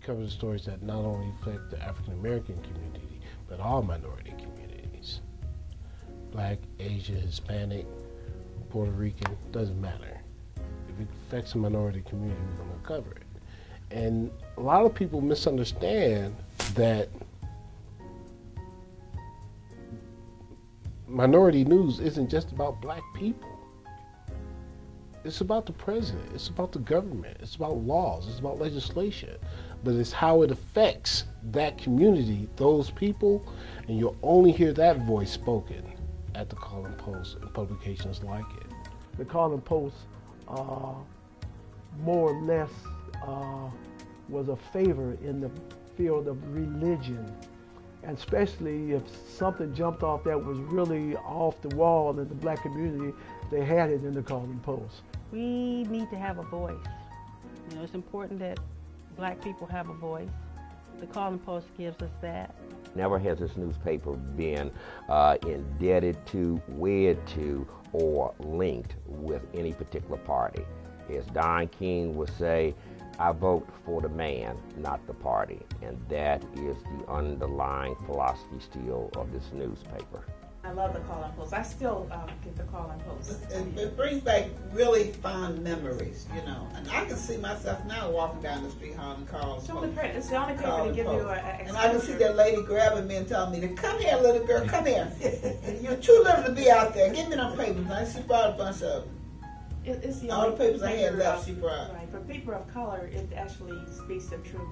covers stories that not only affect the African American community, but all minority communities. Black, Asian, Hispanic, Puerto Rican, doesn't matter. If it affects a minority community, we're going to cover it. And a lot of people misunderstand that minority news isn't just about black people. It's about the president, it's about the government, it's about laws, it's about legislation, but it's how it affects that community, those people, and you'll only hear that voice spoken at the Call and Post and publications like it. The Call and Post more or less was a favor in the field of religion, and especially if something jumped off that was really off the wall in the black community, they had it in the Call and Post. We need to have a voice. You know, it's important that black people have a voice. The Call and Post gives us that. Never has this newspaper been indebted to, wed to, or linked with any particular party. As Don King would say, I vote for the man, not the party. And that is the underlying philosophy still of this newspaper. I love the Call and Post. I still get the Call and Post. It brings back really fond memories, you know. And I can see myself now walking down the street hollering Call and Post. It's the only paper to give you an exposure. And I can see that lady grabbing me and telling me, to come here, little girl, come here. You're too little to be out there. Give me them papers. And she brought a bunch of them. It's the all only the papers I had paper left, she brought. Right. For people of color, it actually speaks the truth.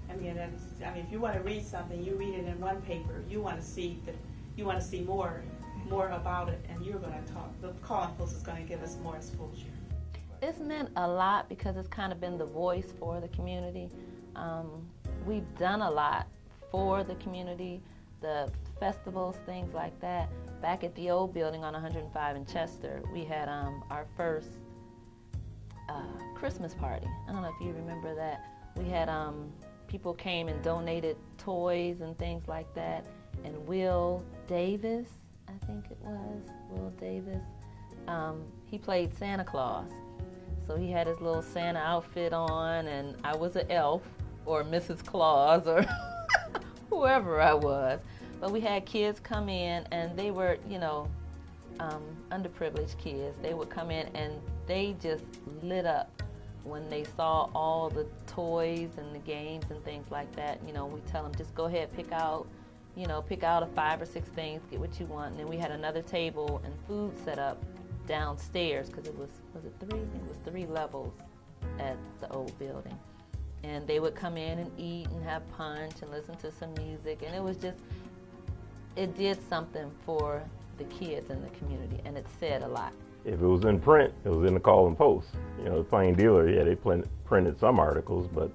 I mean, if you want to read something, you read it in one paper. You want to see more about it, and you're going to talk. The Call and Post is going to give us more exposure. It's meant a lot because it's kind of been the voice for the community. We've done a lot for the community, the festivals, things like that. Back at the old building on 105 in Chester, we had our first Christmas party. I don't know if you remember that. We had people came and donated toys and things like that. And Will Davis, I think it was, Will Davis, he played Santa Claus. So he had his little Santa outfit on, and I was an elf, or Mrs. Claus, or whoever I was. But we had kids come in, and they were, you know, underprivileged kids. They would come in, and they just lit up when they saw all the toys and the games and things like that. You know, we tell them, just go ahead, pick out a 5 or 6 things, get what you want. And then we had another table and food set up downstairs, because it was it 3? It was 3 levels at the old building. And they would come in and eat and have punch and listen to some music. And it was just, it did something for the kids in the community, and it said a lot. If it was in print, it was in the Call and Post. You know, the Plain Dealer, yeah, they printed some articles, but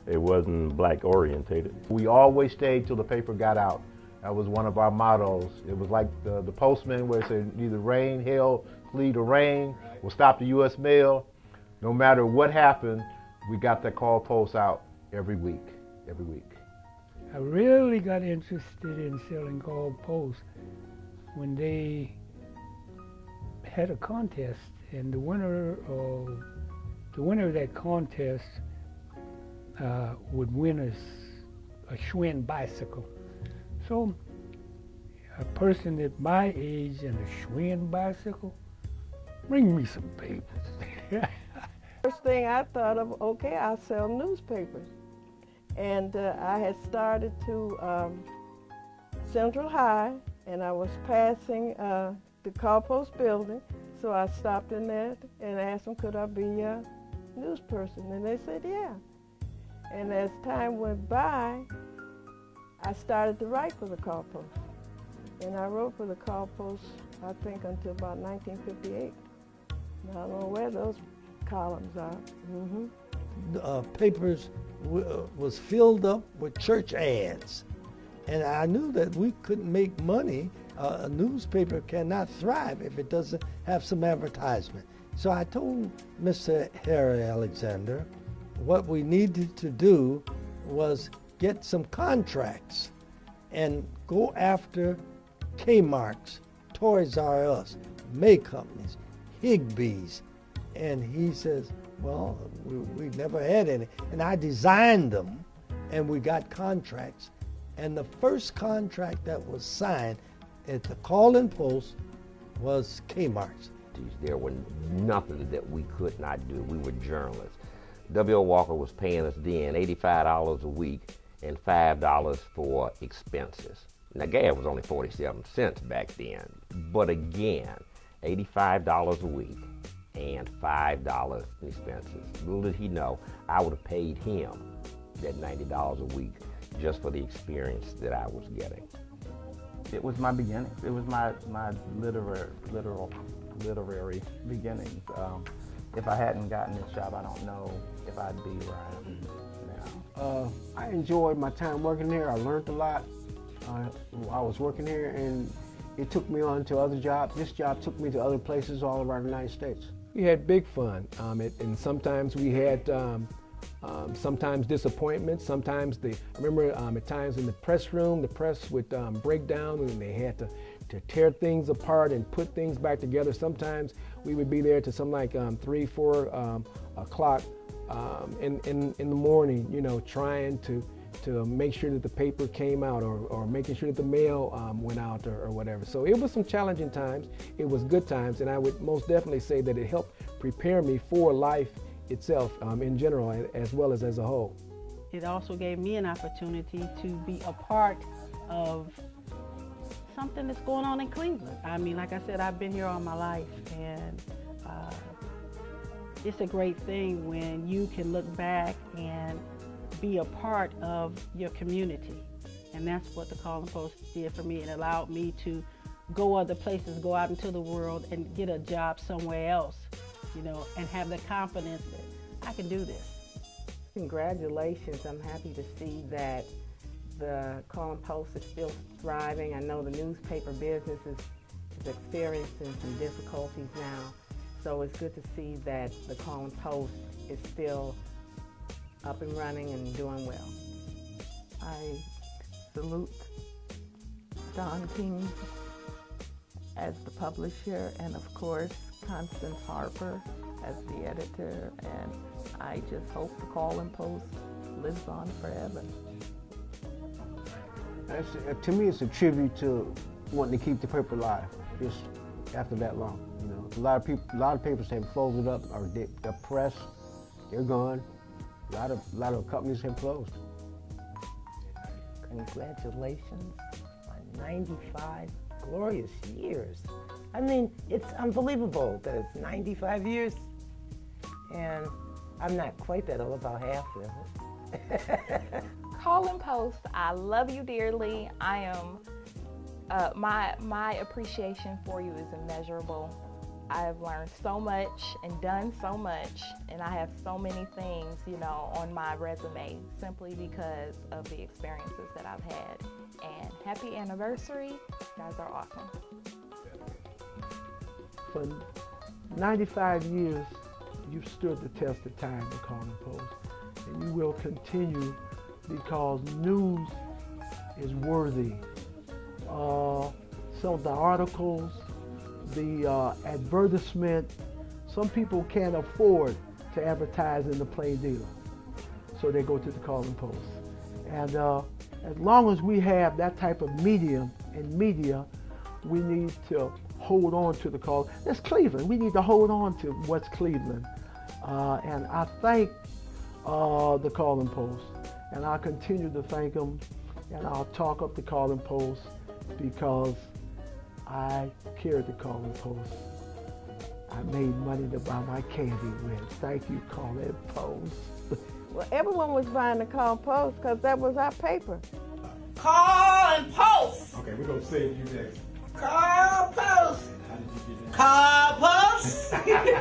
it wasn't black orientated. We always stayed till the paper got out. That was one of our mottos. It was like the postman, where it said either rain, hail, sleet, or rain will stop the U.S. mail. No matter what happened, we got that Call Post out every week. I really got interested in selling Call Post when they had a contest, and the winner of that contest would win a Schwinn bicycle. So a person at my age and a Schwinn bicycle, bring me some papers. First thing I thought of, okay, I'll sell newspapers. And I had started to Central High, and I was passing the Call Post building, so I stopped in there and asked them, could I be a news person? And they said, yeah. And as time went by, I started to write for the Call Post. And I wrote for the Call Post, I think, until about 1958. I don't know where those columns are. Papers was filled up with church ads. And I knew that we couldn't make money. A newspaper cannot thrive if it doesn't have some advertisement. So I told Mr. Harry Alexander what we needed to do was get some contracts and go after Kmart's, Toys R Us, May Companies, Higbee's, And he says, well, we never had any. And I designed them, and we got contracts. And the first contract that was signed at the Call-in Post was Kmart's. There was nothing that we could not do. We were journalists. W.O. Walker was paying us then $85 a week and $5 for expenses. Now, gas was only 47 cents back then. But again, $85 a week and $5 in expenses. Little did he know, I would have paid him that $90 a week just for the experience that I was getting. It was my beginnings. It was my literary beginnings. If I hadn't gotten this job, I don't know if I'd be where I am now. I enjoyed my time working here. I learned a lot. I was working here, and it took me on to other jobs. This job took me to other places all around the United States. We had big fun, and sometimes we had sometimes disappointments. Sometimes I remember at times in the press room, the press would break down, and they had to tear things apart and put things back together. Sometimes we would be there to something like 3, 4 o'clock in the morning, you know, trying to make sure that the paper came out or making sure that the mail went out or whatever. So it was some challenging times. It was good times, and I would most definitely say that it helped prepare me for life itself in general as well as a whole. It also gave me an opportunity to be a part of something that's going on in Cleveland. I mean, like I said, I've been here all my life, and it's a great thing when you can look back and be a part of your community. And that's what the Call-in Post did for me. It allowed me to go other places, go out into the world and get a job somewhere else, you know, and have the confidence that I can do this. Congratulations. I'm happy to see that the Call-in Post is still thriving. I know the newspaper business is experiencing some difficulties now. So it's good to see that the Call-in Post is still up and running and doing well. I salute Don King as the publisher, and of course Constance Harper as the editor, and I just hope the Call-in Post lives on forever. To me, it's a tribute to wanting to keep the paper alive, just after that long. You know, a lot of papers have folded up, or the press, they're gone. A lot of companies have closed. Congratulations on 95 glorious years. I mean, it's unbelievable that it's 95 years, and I'm not quite that old, about half of it. Call-in Post, I love you dearly. I am, my appreciation for you is immeasurable. I have learned so much and done so much, and I have so many things, you know, on my resume simply because of the experiences that I've had. And happy anniversary. You guys are awesome. For 95 years, you've stood the test of time, the Call-in Post, and you will continue because news is worthy. Some of the articles, the advertisement, some people can't afford to advertise in the Plain Dealer, so they go to the Call-in Post. And as long as we have that type of medium and media, we need to hold on to the Call. That's Cleveland. We need to hold on to what's Cleveland. And I thank the Call-in Post, and I'll continue to thank them, and I'll talk up the Call-in Post because I carried the Call-in Post. I made money to buy my candy with. Thank you, Call-in Post. Well, everyone was buying the Call-in Post because that was our paper. Call-in Post. Okay, we're going to save you next. Call Post. Call Post.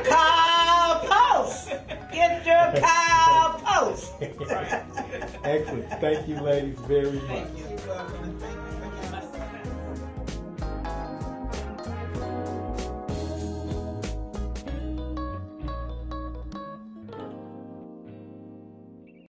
Call Post. Get your Call Post. Excellent. Thank you, ladies, very much.